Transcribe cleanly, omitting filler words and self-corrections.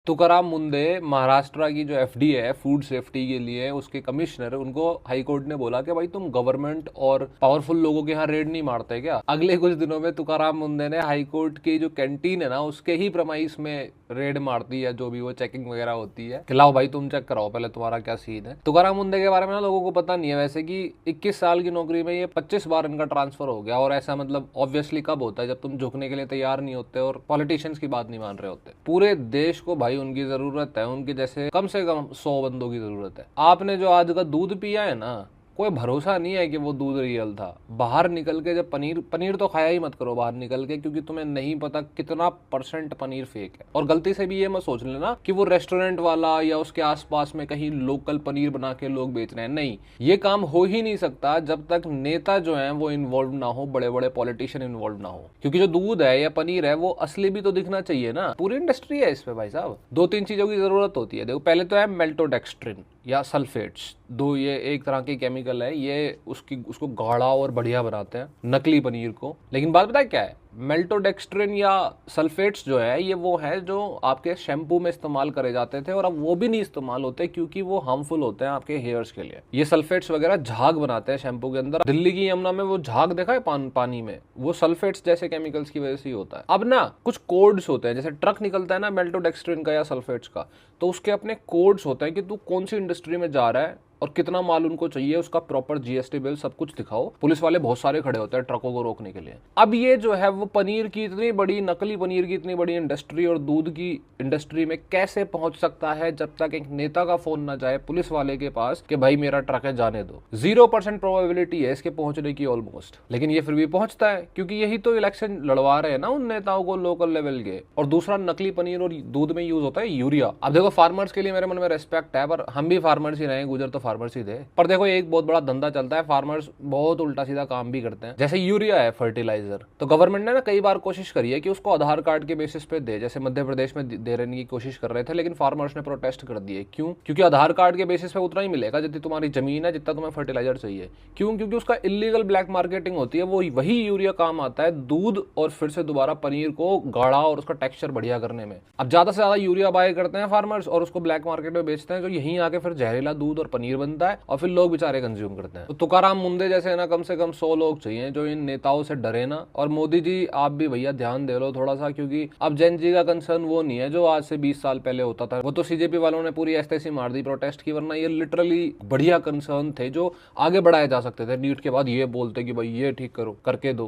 तुकाराम मुंडे महाराष्ट्र की जो एफडी है फूड सेफ्टी के लिए उसके कमिश्नर, उनको हाई कोर्ट ने बोला कि भाई तुम गवर्नमेंट और पावरफुल लोगों के यहाँ रेड नहीं मारते क्या। अगले कुछ दिनों में तुकाराम मुंडे ने हाई कोर्ट की जो कैंटीन है ना उसके ही प्रमाइस में रेड मारती है, जो भी वो चेकिंग वगैरह होती है कि लाओ भाई तुम चेक कराओ पहले तुम्हारा क्या सीन है। तुकाराम मुंडे के बारे में ना लोगों को पता नहीं है वैसे कि 21 साल की नौकरी में ये 25 बार इनका ट्रांसफर हो गया। और ऐसा मतलब ऑब्वियसली कब होता है, जब तुम झुकने के लिए तैयार नहीं होते और पॉलिटिशियंस की बात नहीं मान रहे होते। पूरे देश को भाई उनकी जरूरत है, उनके जैसे कम से कम 100 बंदों की जरूरत है। आपने जो आज का दूध पिया है ना, कोई भरोसा नहीं है कि वो दूध रियल था। बाहर निकल के जब पनीर तो खाया ही मत करो बाहर निकल के, क्योंकि तुम्हें नहीं पता कितना % पनीर फेक है। और गलती से भी ये मत सोच लेना कि वो रेस्टोरेंट वाला या उसके आसपास में कहीं लोकल पनीर बना के लोग बेच रहे हैं। नहीं, ये काम हो ही नहीं सकता जब तक नेता जो है वो इन्वॉल्व ना हो, बड़े बड़े पॉलिटिशियन इन्वॉल्व ना हो। क्योंकि जो दूध है या पनीर है वो असली भी तो दिखना चाहिए ना। पूरी इंडस्ट्री है इस पे भाई साहब। 2-3 चीजों की जरूरत होती है। देखो, पहले तो है मेल्टोडेक्स्ट्रिन या सल्फेट्स, दो ये एक तरह के केमिकल है, ये उसको गाढ़ा और बढ़िया बनाते हैं नकली पनीर को। लेकिन बात पता है क्या है, मेल्टोडेक्स्ट्रिन या सल्फेट्स जो है ये वो है जो आपके शैम्पू में इस्तेमाल करे जाते थे और अब वो भी नहीं इस्तेमाल होते क्योंकि वो हार्मफुल होते हैं आपके हेयर्स के लिए। ये सल्फेट्स वगैरह झाग बनाते हैं शैम्पू के अंदर। दिल्ली की यमुना में वो झाग देखा है पानी में, वो सल्फेट्स जैसे केमिकल्स की वजह से ही होता है। अब ना कुछ कोड्स होते हैं, जैसे ट्रक निकलता है ना मेल्टोडेक्स्ट्रिन का या सल्फेट्स का, तो उसके अपने कोड्स होते हैं कि तू कौन सी इंडस्ट्री में जा रहा है और कितना माल उनको चाहिए, उसका प्रॉपर जीएसटी बिल सब कुछ दिखाओ। पुलिस वाले बहुत सारे खड़े होते हैं ट्रकों को रोकने के लिए। अब ये जो है वो पनीर की इतनी बड़ी, नकली पनीर की इतनी बड़ी इंडस्ट्री और दूध की इंडस्ट्री में कैसे पहुंच सकता है जब तक एक नेता का फोन ना जाए पुलिस वाले के पास कि भाई मेरा ट्रक है जाने दो। 0% प्रोबेबिलिटी है इसके पहुंचने की ऑलमोस्ट, लेकिन ये फिर भी पहुंचता है क्योंकि यही तो इलेक्शन लड़वा रहे हैं ना उन नेताओं को लोकल लेवल के। और दूसरा, नकली पनीर और दूध में यूज होता है यूरिया। अब देखो, फार्मर्स के लिए मेरे मन में रेस्पेक्ट है, पर हम भी फार्मर्स ही रहे, गुजर तो फार्मर्स ही थे। पर देखो, एक बहुत बड़ा धंधा चलता है, फार्मर्स बहुत उल्टा सीधा काम भी करते हैं। जैसे यूरिया है फर्टिलाइजर, तो गवर्नमेंट ने ना कई बार कोशिश करी है कि उसको आधार कार्ड के बेसिस पे दे, जैसे मध्य प्रदेश में दे रहने की कोशिश कर रहे थे, लेकिन फार्मर्स ने प्रोटेस्ट कर दिए। क्यों? क्योंकि आधार कार्ड के बेसिस पे उतना ही मिलेगा जितनी तुम्हारी जमीन है, जितना तुम्हें फर्टिलाइजर चाहिए। क्यों? क्योंकि उसका इलीगल ब्लैक मार्केटिंग होती है। वो वही यूरिया काम आता है दूध और फिर से दोबारा पनीर को गाढ़ा और उसका टेक्सचर बढ़िया करने में। अब ज्यादा से ज्यादा यूरिया बाय करते हैं फार्मर्स और उसको ब्लैक मार्केट में बेचते हैं, जो यहीं आके फिर जहरीला दूध और पनीर बनता है और फिर लोग बेचारे कंज्यूम करते हैं। तो तुकाराम मुंडे जैसे ना कम से कम 100 लोग चाहिए जो इन नेताओं से डरे ना। और मोदी जी आप भी भैया ध्यान दे लो थोड़ा सा, क्योंकि अब जैन जी का कंसर्न वो नहीं है जो आज से 20 साल पहले होता था। वो तो सीजेपी वालों ने पूरी ऐसी मार दी प्रोटेस्ट की, वरना ये लिटरली बढ़िया कंसर्न थे जो आगे बढ़ाए जा सकते थे। नीट के बाद ये बोलते कि भाई ये ठीक करो करके दो।